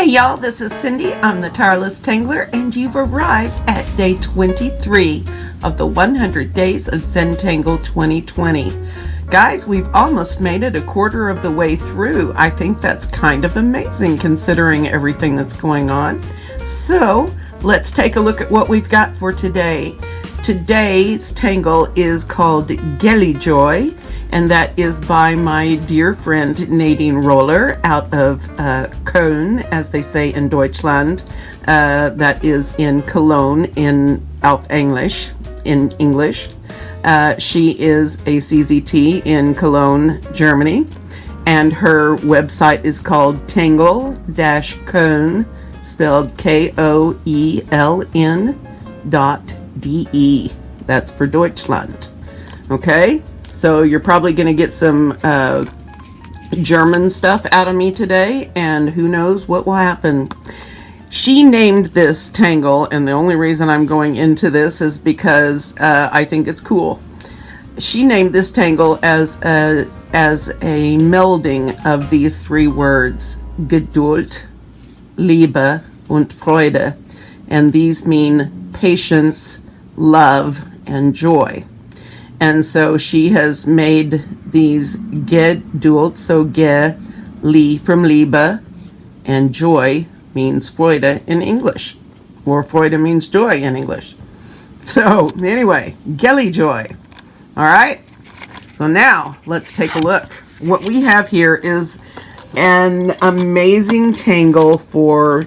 Hey y'all, this is Cindy. I'm the Tireless Tangler, and you've arrived at day 23 of the 100 Days of Zentangle 2020. Guys, we've almost made it a quarter of the way through. I think that's kind of amazing considering everything that's going on. So let's take a look at what we've got for today. Today's tangle is called GELIJOY, and that is by my dear friend Nadine Roller out of Köln, as they say in Deutschland. That is in Cologne auf English, in English. She is a CZT in Cologne, Germany, and her website is called Tangle-Köln, spelled KOELN.de. That's for Deutschland. Okay, so you're probably going to get some German stuff out of me today, and who knows what will happen. She named this tangle, and the only reason I'm going into this is because I think it's cool. She named this tangle as a melding of these three words: Geduld, Liebe, und Freude. And these mean patience, love, and joy. And so she has made these Geduld, so li from Liebe, and joy means Freude in English, or Freude means joy in English. So anyway, GELIJOY. All right, so now let's take a look. What we have here is an amazing tangle for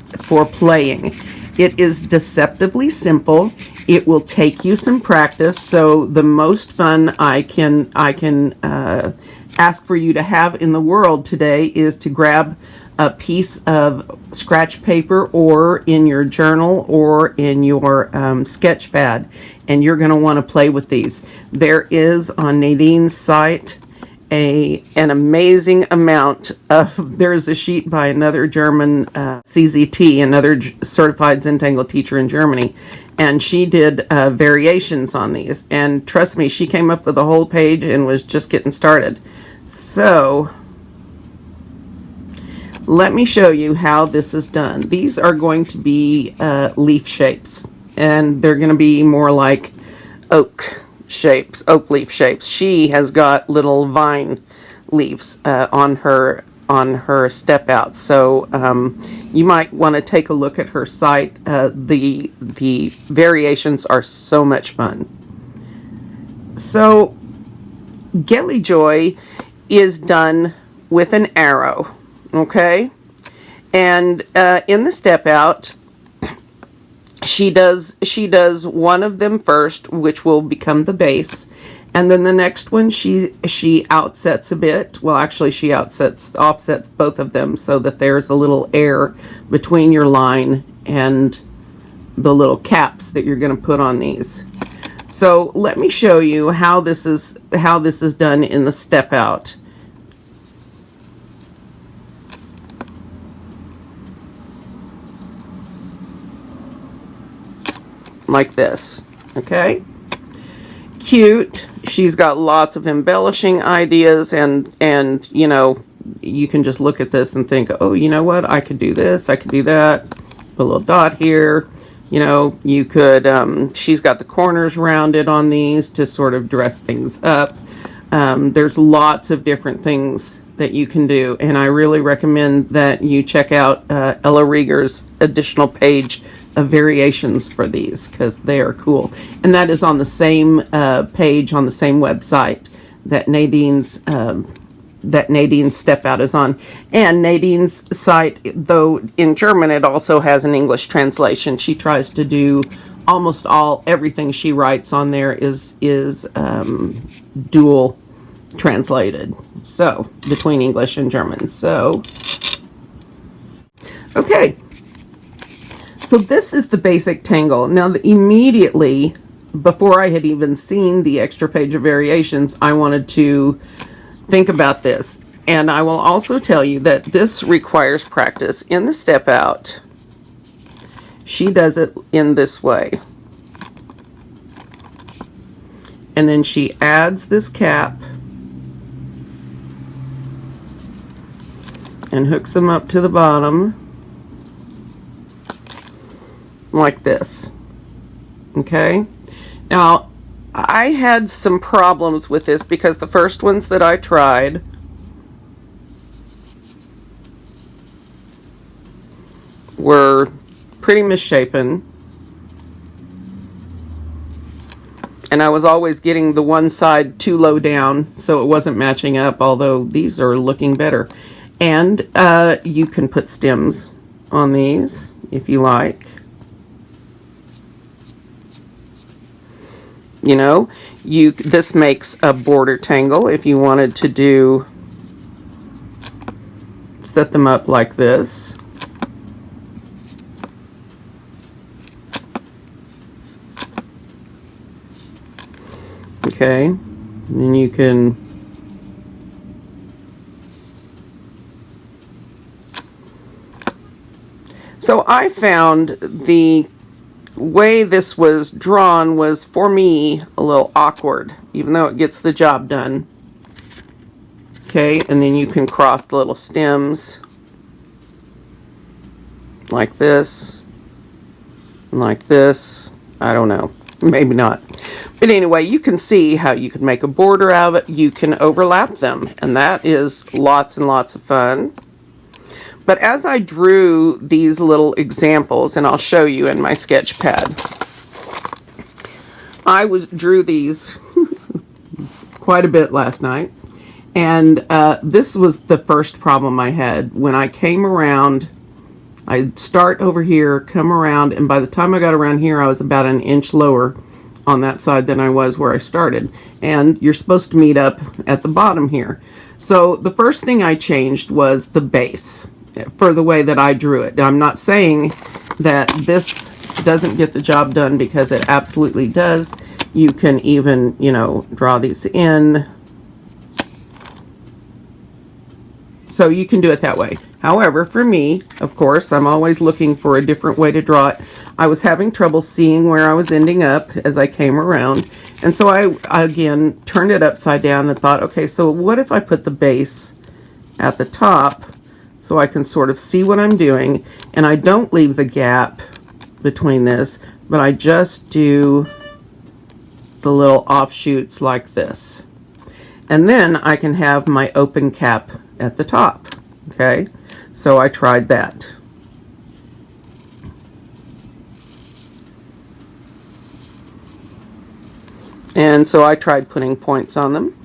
playing. It is deceptively simple. It will take you some practice. So the most fun I can ask for you to have in the world today is to grab a piece of scratch paper, or in your journal, or in your sketch pad, and you're going to want to play with these. There is on Nadine's site an amazing amount of, there's a sheet by another German CZT, another certified Zentangle teacher in Germany, and she did variations on these, and trust me, she came up with a whole page and was just getting started. So let me show you how this is done. These are going to be leaf shapes, and they're going to be more like oak shapes, oak leaf shapes. She has got little vine leaves on her step out. So you might want to take a look at her site. The variations are so much fun. So GELIJOY is done with an arrow, okay? And in the step out, she does one of them first, which will become the base, and then the next one she outsets a bit. Well, actually she offsets both of them so that there's a little air between your line and the little caps that you're going to put on these. So let me show you how this is done in the step out. Like this, okay? Cute. She's got lots of embellishing ideas, and you know, you can just look at this and think, oh, you know what, I could do this, I could do that. Put a little dot here. You know, you could, she's got the corners rounded on these to sort of dress things up. There's lots of different things that you can do, and I really recommend that you check out Ella Rieger's additional page of variations for these, because they are cool. And that is on the same page on the same website that Nadine's step out is on. And Nadine's site, though in German, it also has an English translation. She tries to do almost everything she writes on there is dual translated, so between English and German. So okay, so this is the basic tangle. Now, immediately before I had even seen the extra page of variations, I wanted to think about this. And I will also tell you that this requires practice. In the step out, she does it in this way. And then she adds this cap and hooks them up to the bottom. like this. Okay, now I had some problems with this because the first ones that I tried were pretty misshapen, and I was always getting the one side too low down, so it wasn't matching up, although these are looking better. And you can put stems on these if you like. You know, this makes a border tangle if you wanted to set them up like this. Okay, and then you can so I found the way this was drawn was, for me, a little awkward, even though it gets the job done. Okay, and then you can cross the little stems like this, and like this. I don't know, maybe not. But anyway, you can see how you can make a border out of it. You can overlap them, and that is lots and lots of fun. But as I drew these little examples, and I'll show you in my sketch pad, I drew these quite a bit last night. And this was the first problem I had. When I came around, I'd start over here, come around, and by the time I got around here, I was about an inch lower on that side than I was where I started. And you're supposed to meet up at the bottom here. So the first thing I changed was the base for the way that I drew it. I'm not saying that this doesn't get the job done, because it absolutely does. You can even, you know, draw these in. So you can do it that way. However, for me, of course, I'm always looking for a different way to draw it. I was having trouble seeing where I was ending up as I came around. And so I again turned it upside down and thought, okay, so what if I put the base at the top so I can sort of see what I'm doing, and I don't leave the gap between this, but I just do the little offshoots like this. And then I can have my open cap at the top. Okay, so I tried that. And so I tried putting points on them.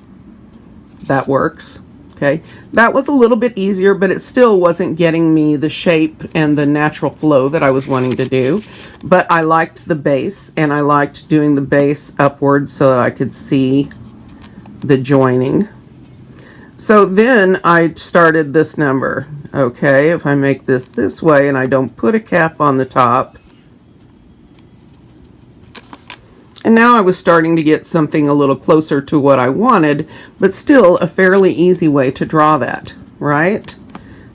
That works. Okay, that was a little bit easier, but it still wasn't getting me the shape and the natural flow that I was wanting to do. But I liked the base, and I liked doing the base upwards so that I could see the joining. So then I started this number. Okay, if I make this way and I don't put a cap on the top. And now I was starting to get something a little closer to what I wanted, but still a fairly easy way to draw that, right?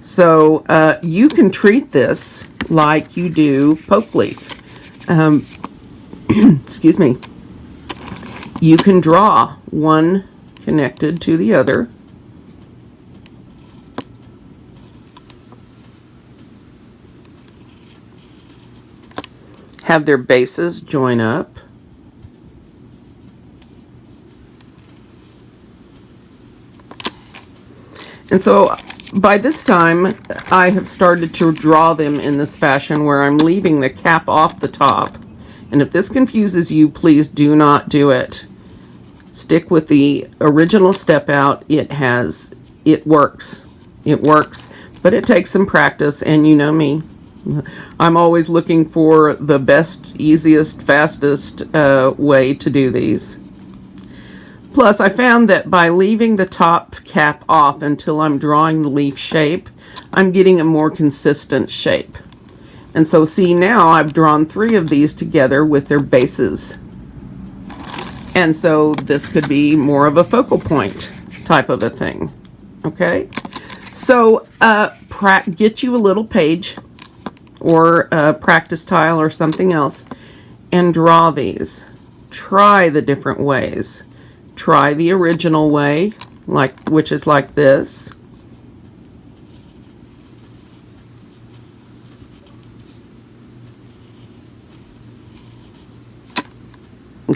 So you can treat this like you do poke leaf. Excuse me. You can draw one connected to the other. Have their bases join up. And so by this time, I have started to draw them in this fashion where I'm leaving the cap off the top. And if this confuses you, please do not do it. Stick with the original step out. It works. It works, but it takes some practice, and you know me. I'm always looking for the best, easiest, fastest way to do these. Plus, I found that by leaving the top cap off until I'm drawing the leaf shape, I'm getting a more consistent shape. And so see, now I've drawn 3 of these together with their bases. And so this could be more of a focal point type of a thing. Okay? So get you a little page or a practice tile or something else and draw these. Try the different ways. Try the original way, which is like this.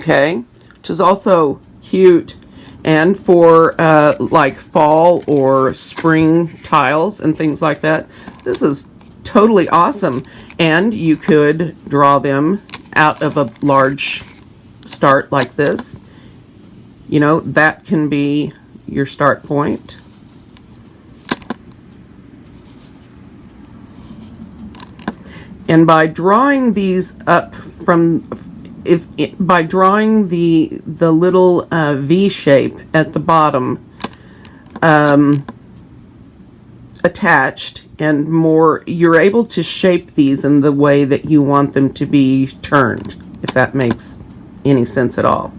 okay, which is also cute. And for like fall or spring tiles and things like that, this is totally awesome. And you could draw them out of a large start like this. You know, that can be your start point. And by drawing these up from, by drawing the little V shape at the bottom attached, and more, you're able to shape these in the way that you want them to be turned, if that makes any sense at all.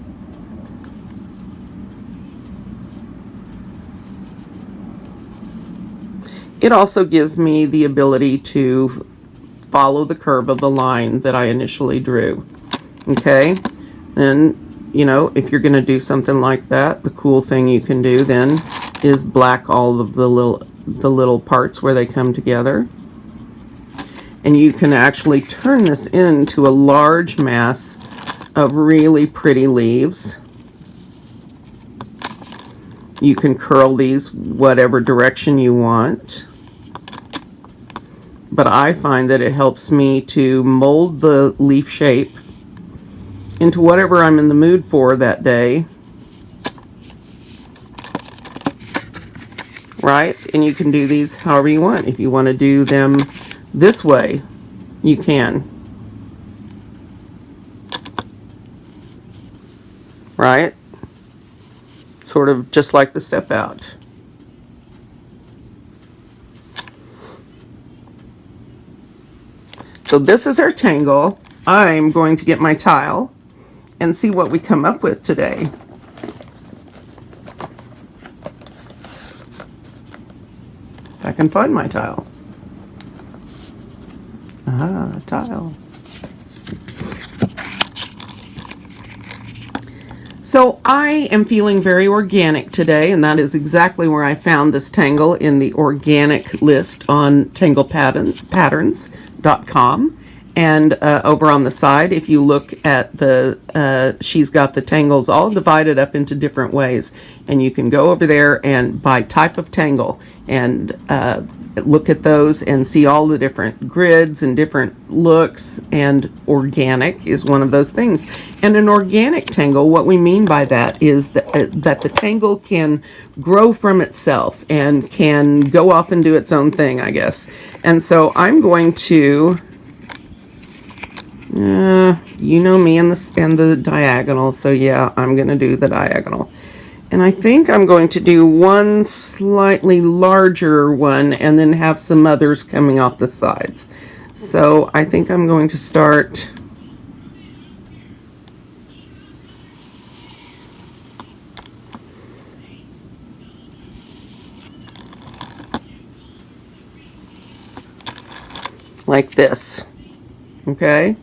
It also gives me the ability to follow the curve of the line that I initially drew. Okay, and you know, if you're going to do something like that, the cool thing you can do then is black all of the little parts where they come together, and you can actually turn this into a large mass of really pretty leaves. You can curl these whatever direction you want, but I find that it helps me to mold the leaf shape into whatever I'm in the mood for that day. Right? And you can do these however you want. If you want to do them this way, you can. Right? Sort of just like the step out. So this is our tangle. I'm going to get my tile and see what we come up with today. If I can find my tile. Ah, tile. So I am feeling very organic today, and that is exactly where I found this tangle, in the organic list on tanglepatterns.com. And over on the side, if you look at the, she's got the tangles all divided up into different ways. And you can go over there and by type of tangle and look at those and see all the different grids and different looks. And organic is one of those things. And an organic tangle, what we mean by that is that the tangle can grow from itself and can go off and do its own thing, I guess. And so I'm going to... you know me and the diagonal, so yeah, I'm going to do the diagonal. And I think I'm going to do one slightly larger one and then have some others coming off the sides. So I think I'm going to start like this. Okay?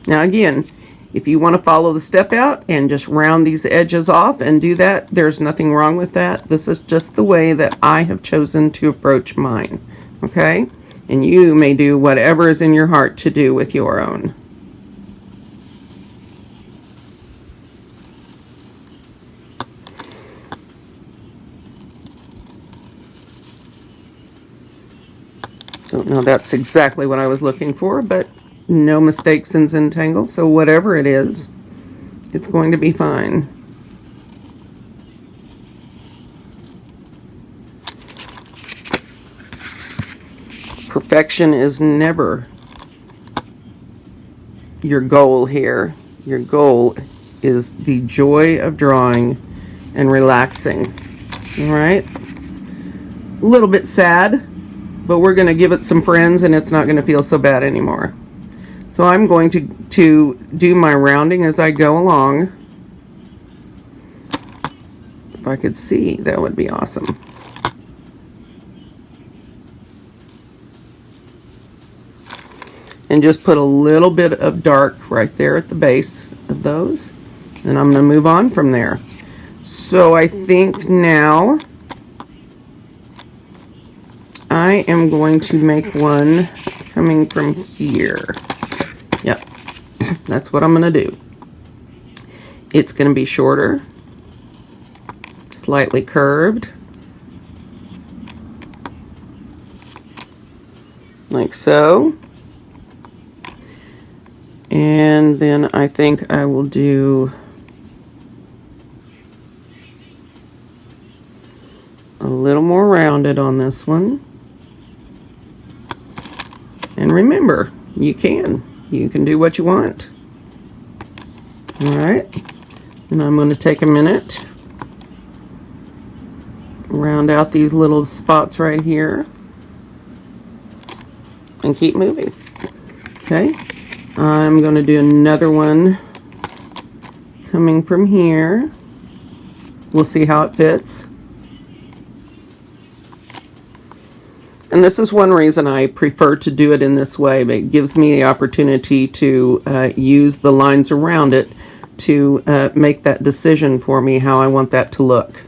Now again, if you want to follow the step out and just round these edges off and do that, there's nothing wrong with that. This is just the way that I have chosen to approach mine. Okay? And you may do whatever is in your heart to do with your own. Don't know that's exactly what I was looking for, but no mistakes in Zentangle, so whatever it is, it's going to be fine. Perfection is never your goal here. Your goal is the joy of drawing and relaxing. All right? A little bit sad, but we're going to give it some friends and it's not going to feel so bad anymore. So I'm going to do my rounding as I go along. If I could see, that would be awesome. And just put a little bit of dark right there at the base of those. And I'm going to move on from there. So I think now I am going to make one coming from here. Yep, that's what I'm going to do. It's going to be shorter, slightly curved, like so. And then I think I will do a little more rounded on this one. And remember, you can do what you want. All right, and I'm going to take a minute, round out these little spots right here, and keep moving. Okay, I'm going to do another one coming from here. We'll see how it fits. And this is one reason I prefer to do it in this way, but it gives me the opportunity to use the lines around it to make that decision for me how I want that to look.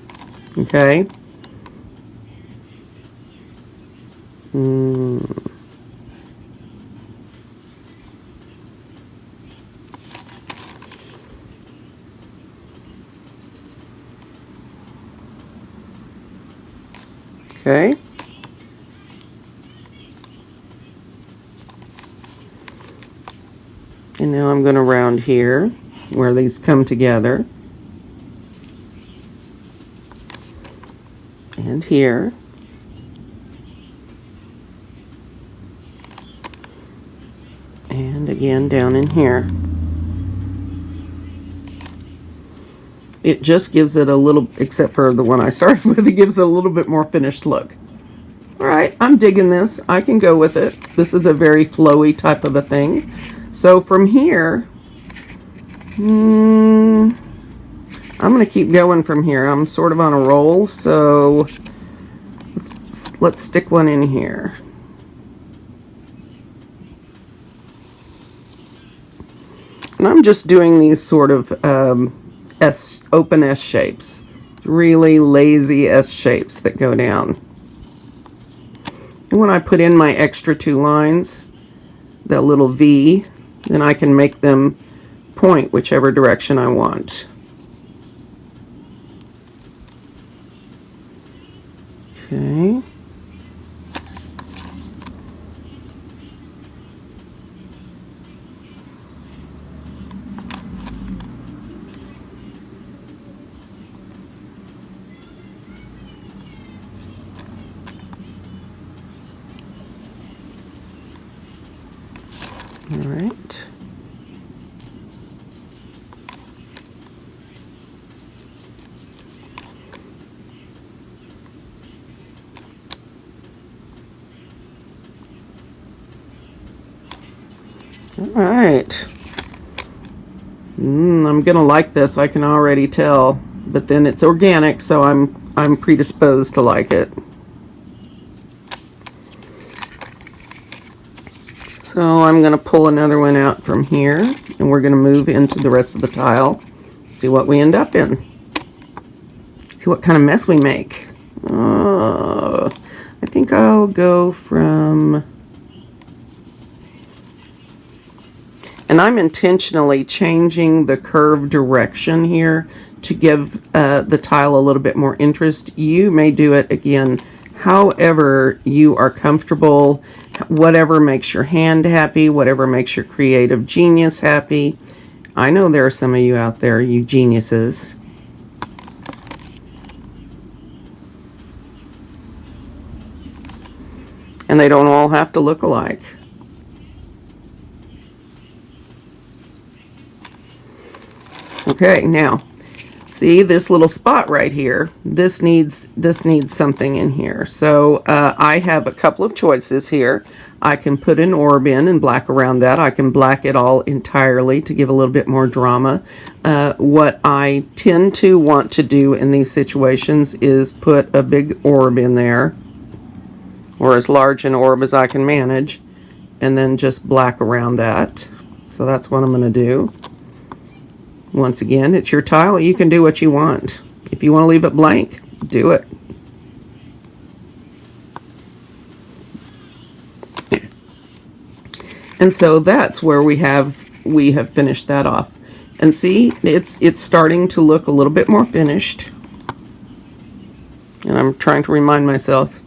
Okay? Okay. And now I'm going to round here where these come together. And here. And again down in here. It just gives it a little, except for the one I started with, it gives it a little bit more finished look. All right, I'm digging this. I can go with it. This is a very flowy type of a thing. So from here, I'm going to keep going from here. I'm sort of on a roll, so let's stick one in here. And I'm just doing these sort of open S shapes, really lazy S shapes that go down. And when I put in my extra 2 lines, that little V, then I can make them point whichever direction I want. Okay. All right. All right. I'm gonna like this. I can already tell, but then it's organic, so I'm predisposed to like it. So I'm going to pull another one out from here, and we're going to move into the rest of the tile, see what we end up in. See what kind of mess we make. I think I'll go from... And I'm intentionally changing the curve direction here to give the tile a little bit more interest. You may do it again however you are comfortable, whatever makes your hand happy, whatever makes your creative genius happy. I know there are some of you out there, you geniuses. And they don't all have to look alike. Okay, now see this little spot right here, this needs something in here. So I have a couple of choices here. I can put an orb in and black around that. I can black it all entirely to give a little bit more drama. What I tend to want to do in these situations is put a big orb in there, or as large an orb as I can manage, and then just black around that. So that's what I'm going to do. Once again, it's your tile. You can do what you want. If you want to leave it blank, do it. And so that's where we have finished that off. And see, it's starting to look a little bit more finished. And I'm trying to remind myself,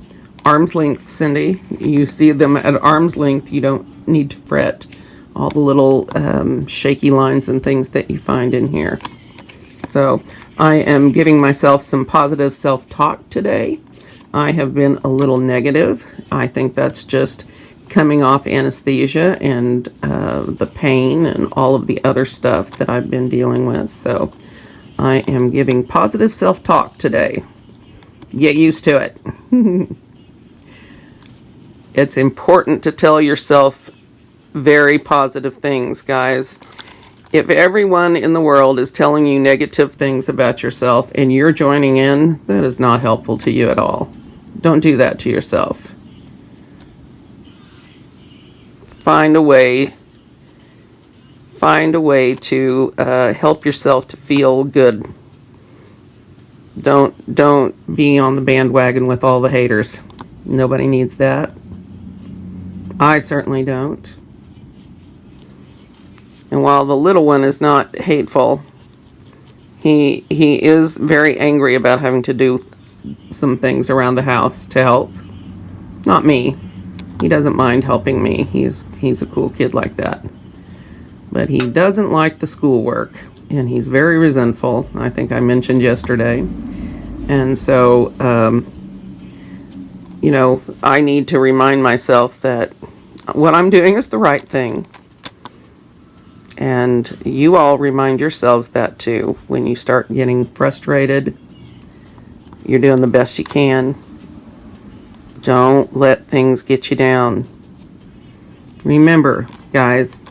arm's length, Cindy. You see them at arm's length, you don't need to fret all the little shaky lines and things that you find in here. So I am giving myself some positive self-talk today. I have been a little negative. I think that's just coming off anesthesia and the pain and all of the other stuff that I've been dealing with. So I am giving positive self-talk today. Get used to it. It's important to tell yourself very positive things, guys. If everyone in the world is telling you negative things about yourself and you're joining in, that is not helpful to you at all. Don't do that to yourself. Find a way to help yourself to feel good. Don't be on the bandwagon with all the haters. Nobody needs that. I certainly don't. And while the little one is not hateful, he is very angry about having to do some things around the house to help. Not me. He doesn't mind helping me. He's a cool kid like that. But he doesn't like the schoolwork, and he's very resentful. I think I mentioned yesterday. And so, you know, I need to remind myself that what I'm doing is the right thing. And you all remind yourselves that too. When you start getting frustrated, you're doing the best you can. Don't let things get you down. Remember, guys,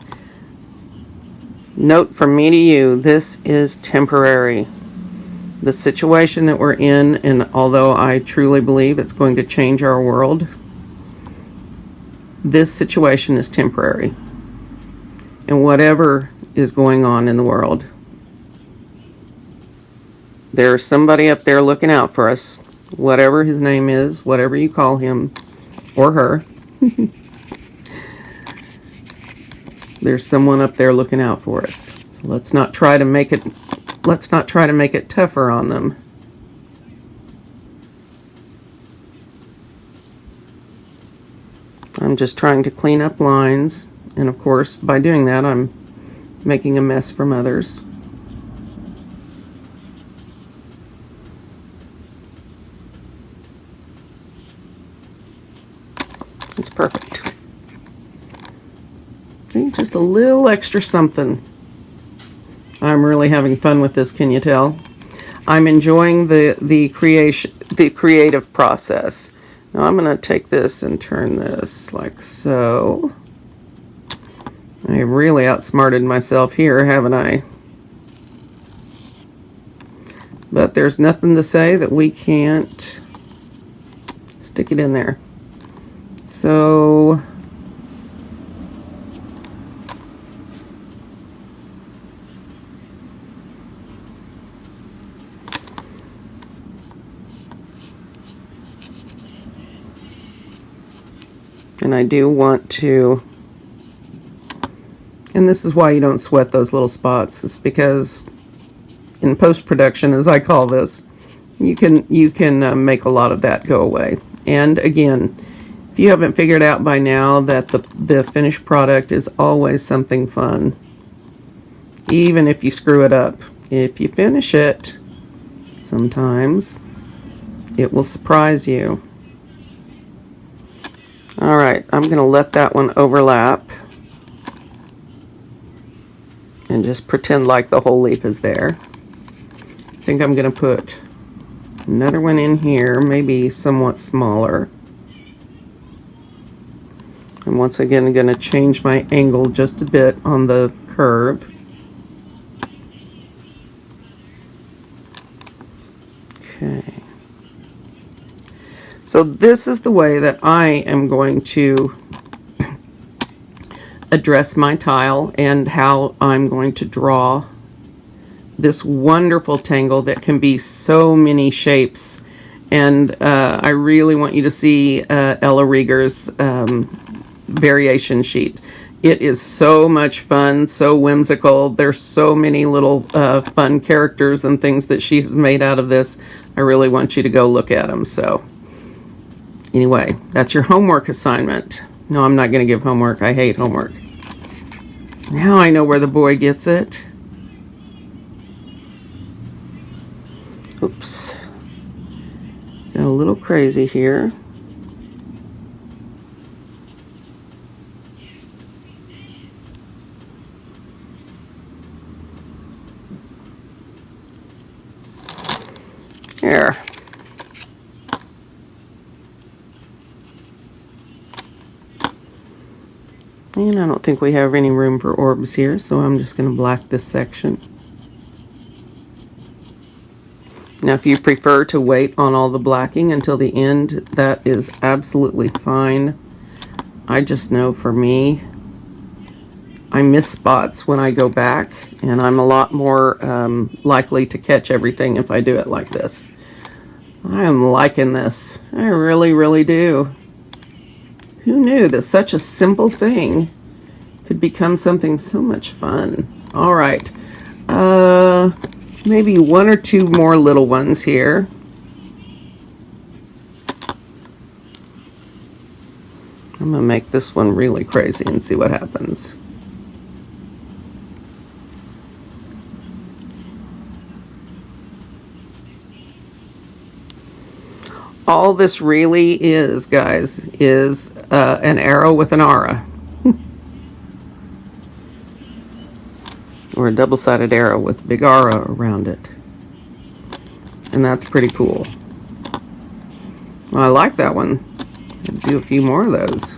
note from me to you, this is temporary. The situation that we're in, and although I truly believe it's going to change our world, this situation is temporary. And whatever is going on in the world, there's somebody up there looking out for us. Whatever his name is, whatever you call him or her. There's someone up there looking out for us. So let's not try to make it tougher on them. I'm just trying to clean up lines, and of course, by doing that, I'm making a mess from others. It's perfect. See, just a little extra something. I'm really having fun with this, can you tell? I'm enjoying the creative process. Now I'm going to take this and turn this like so. I really outsmarted myself here, haven't I? But there's nothing to say that we can't stick it in there. So and I do want to, and this is why you don't sweat those little spots. It's because in post-production, as I call this, you can make a lot of that go away. And again, if you haven't figured out by now that the finished product is always something fun, even if you screw it up. If you finish it, sometimes it will surprise you. All right, I'm going to let that one overlap and just pretend like the whole leaf is there. I think I'm going to put another one in here, maybe somewhat smaller. And once again, I'm going to change my angle just a bit on the curve. Okay. So this is the way that I am going to address my tile and how I'm going to draw this wonderful tangle that can be so many shapes. And I really want you to see Ella Rieger's variation sheet. It is so much fun, so whimsical. There's so many little fun characters and things that she has made out of this. I really want you to go look at them. So anyway, that's your homework assignment. No, I'm not going to give homework. I hate homework. Now I know where the boy gets it. Oops. Got a little crazy here. There. And I don't think we have any room for orbs here, so I'm just going to black this section. Now, if you prefer to wait on all the blacking until the end, that is absolutely fine. I just know for me, I miss spots when I go back, and I'm a lot more likely to catch everything if I do it like this. I am liking this. I really, really do. Who knew that such a simple thing could become something so much fun? All right. Maybe one or two more little ones here. I'm gonna make this one really crazy and see what happens. All this really is, guys, is an arrow with an aura. Or a double-sided arrow with a big aura around it. And that's pretty cool. Well, I like that one. I'll do a few more of those.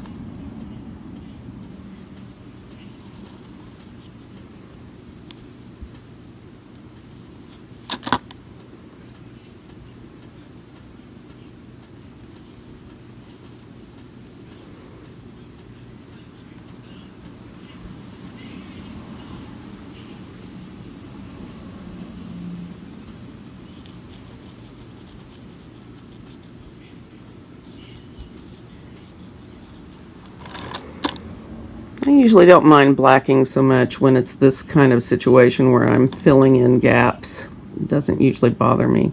I usually don't mind blacking so much when it's this kind of situation where I'm filling in gaps. It doesn't usually bother me.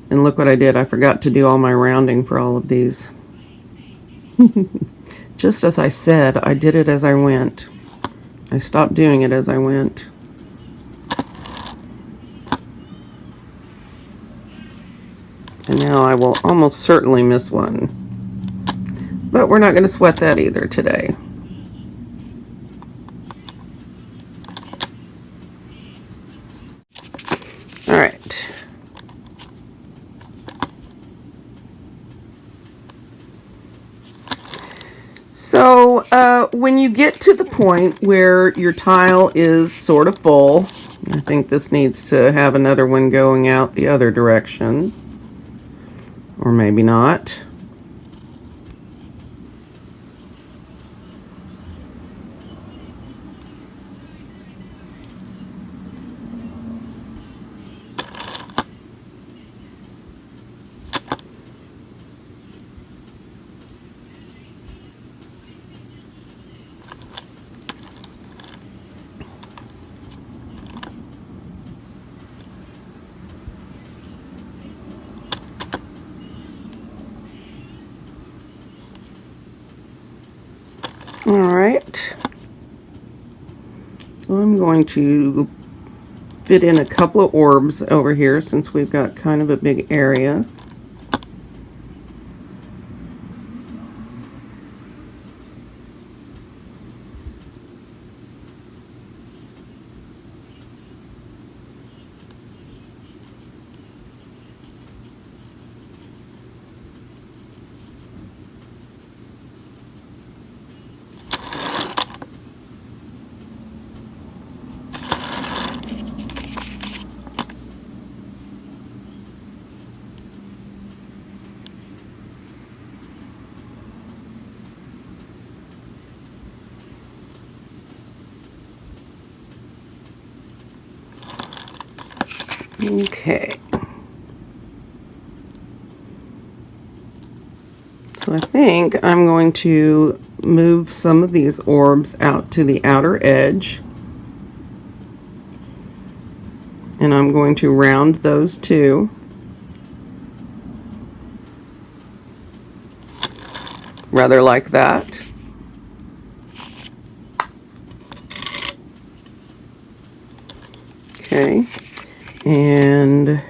And look what I did. I forgot to do all my rounding for all of these. Just as I said, I did it as I went. I stopped doing it as I went. And now I will almost certainly miss one. But we're not going to sweat that either today. All right. So when you get to the point where your tile is sort of full, I think this needs to have another one going out the other direction. Or maybe not. All right, so I'm going to fit in a couple of orbs over here since we've got kind of a big area. Okay. So I think I'm going to move some of these orbs out to the outer edge. And I'm going to round those too. Rather like that. Okay. And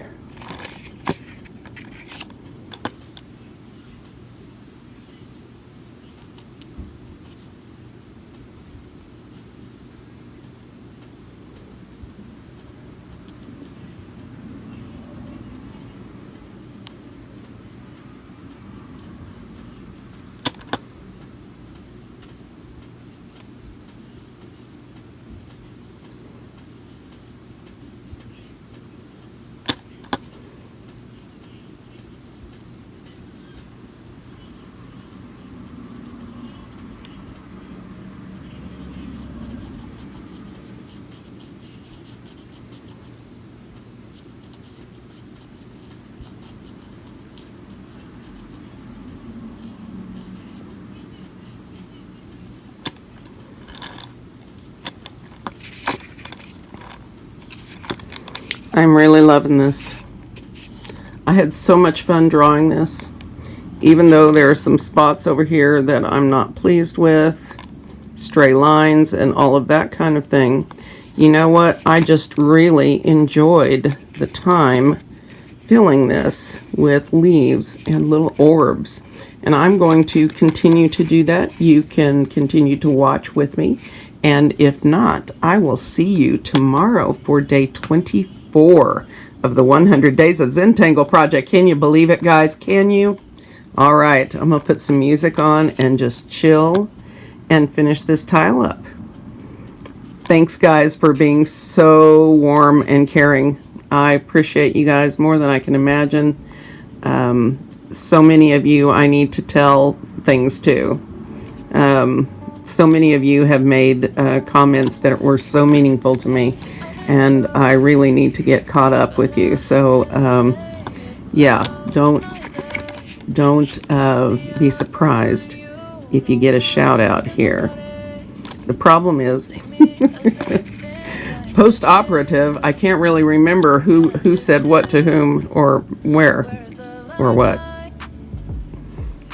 I'm really loving this. I had so much fun drawing this, even though there are some spots over here that I'm not pleased with, stray lines and all of that kind of thing. You know what? I just really enjoyed the time filling this with leaves and little orbs. And I'm going to continue to do that. You can continue to watch with me. And if not, I will see you tomorrow for day 24 of the 100 Days of Zentangle project. Can you believe it, guys? Can you? All right, I'm going to put some music on and just chill and finish this tile up. Thanks, guys, for being so warm and caring. I appreciate you guys more than I can imagine. So many of you I need to tell things to. So many of you have made comments that were so meaningful to me, and I really need to get caught up with you. So yeah, don't be surprised if you get a shout out here. The problem is post-operative, I can't really remember who said what to whom or where or what.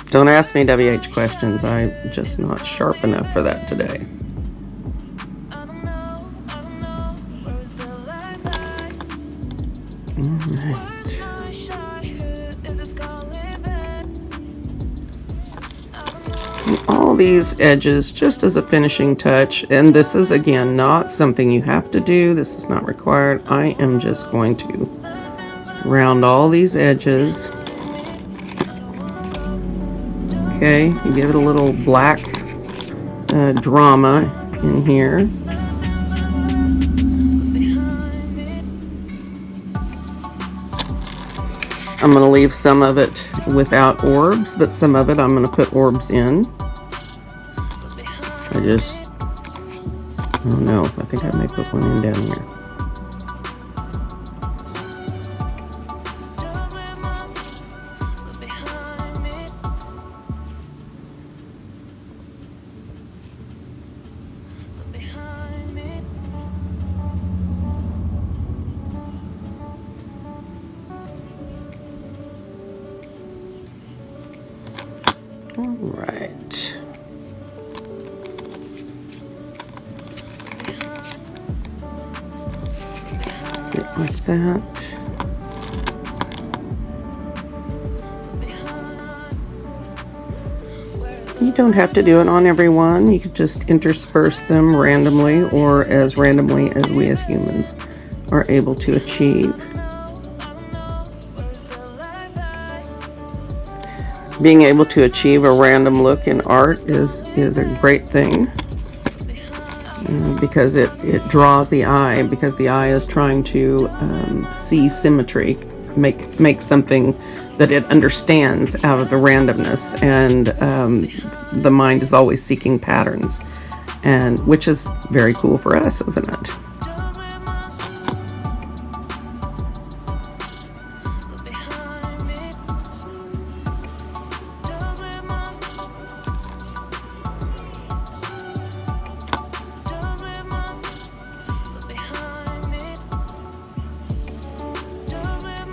Don't ask me WH questions. I'm just not sharp enough for that today. All right. All these edges just as a finishing touch, and this is again not something you have to do. This is not required. I am just going to round all these edges. Okay, give it a little black drama in here. I'm going to leave some of it without orbs, but some of it I'm going to put orbs in. I don't know, I think I may put one in down here. All right. Get like that. You don't have to do it on every one. You could just intersperse them randomly, or as randomly as we as humans are able to achieve. Being able to achieve a random look in art is a great thing, because it draws the eye, because the eye is trying to see symmetry, make something that it understands out of the randomness, and the mind is always seeking patterns, and which is very cool for us, isn't it?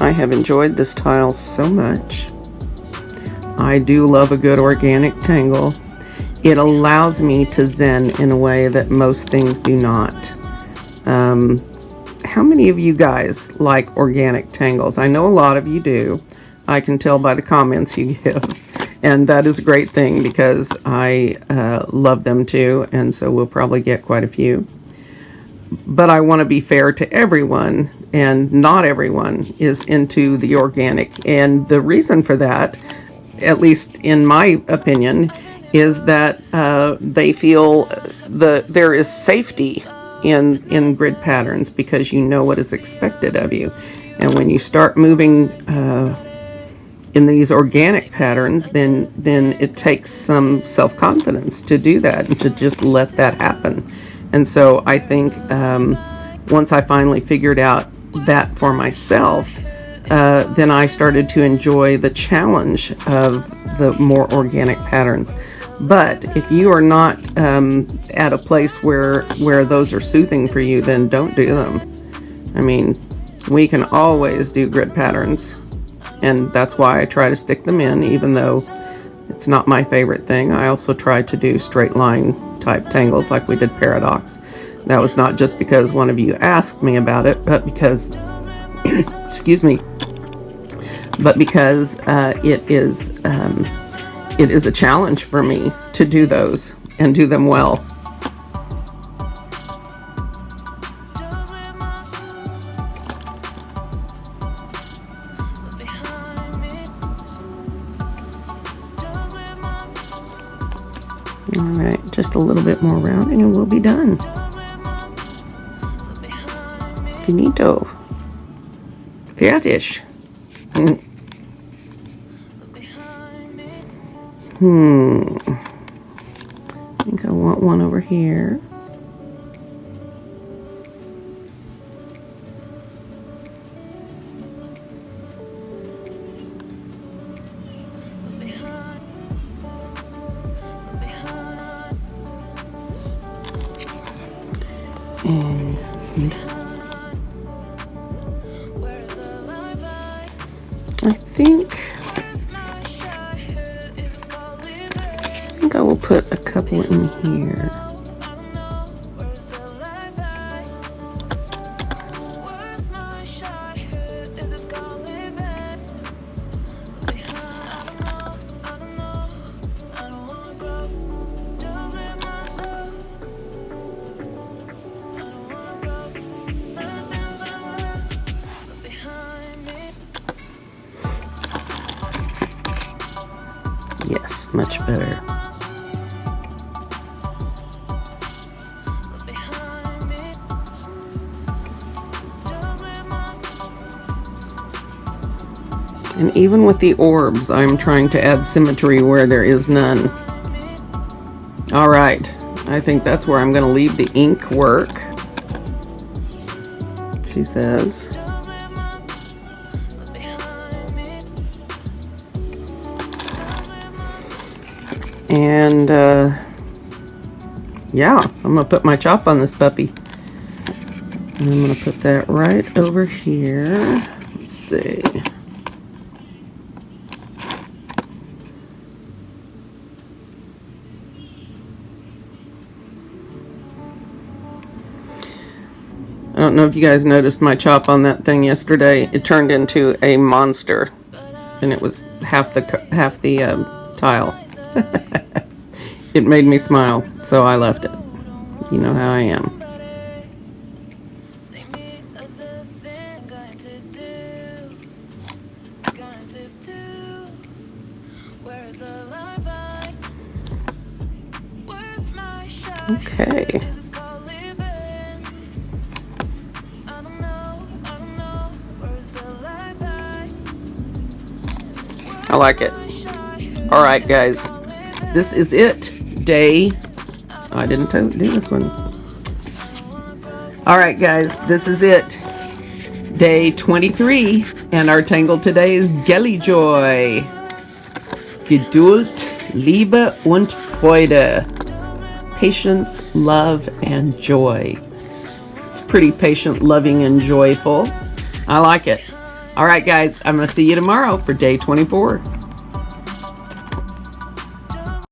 I have enjoyed this tile so much. I do love a good organic tangle. It allows me to zen in a way that most things do not. How many of you guys like organic tangles? I know a lot of you do. I can tell by the comments you give. And that is a great thing because I love them too. And so we'll probably get quite a few. But I want to be fair to everyone. And not everyone is into the organic. And the reason for that, at least in my opinion, is that they feel there is safety in grid patterns because you know what is expected of you. And when you start moving in these organic patterns, then it takes some self-confidence to do that and to just let that happen. And so I think once I finally figured out that for myself, then I started to enjoy the challenge of the more organic patterns. But if you are not at a place where those are soothing for you, then don't do them. I mean, we can always do grid patterns, and that's why I try to stick them in, even though it's not my favorite thing. I also try to do straight line type tangles like we did Paradox. That was not just because one of you asked me about it, but because excuse me, but because it is a challenge for me to do those and do them well. All right, just a little bit more rounding and we'll be done. Finito. Fertig. I think I want one over here. And I think I will put a couple in here. Yes, much better. And even with the orbs, I'm trying to add symmetry where there is none. All right, I think that's where I'm going to leave the ink work, she says. And yeah, I'm gonna put my chop on this puppy. And I'm gonna put that right over here. Let's see. I don't know if you guys noticed my chop on that thing yesterday. It turned into a monster, and it was half the tile. It made me smile, so I left it. You know how I am. Okay. I like it. All right, guys. This is it. I didn't do this one. All right, guys. This is it. Day 23. And our tangle today is GELIJOY. Geduld, Liebe und Freude. Patience, love, and joy. It's pretty patient, loving, and joyful. I like it. All right, guys, I'm going to see you tomorrow for day 24.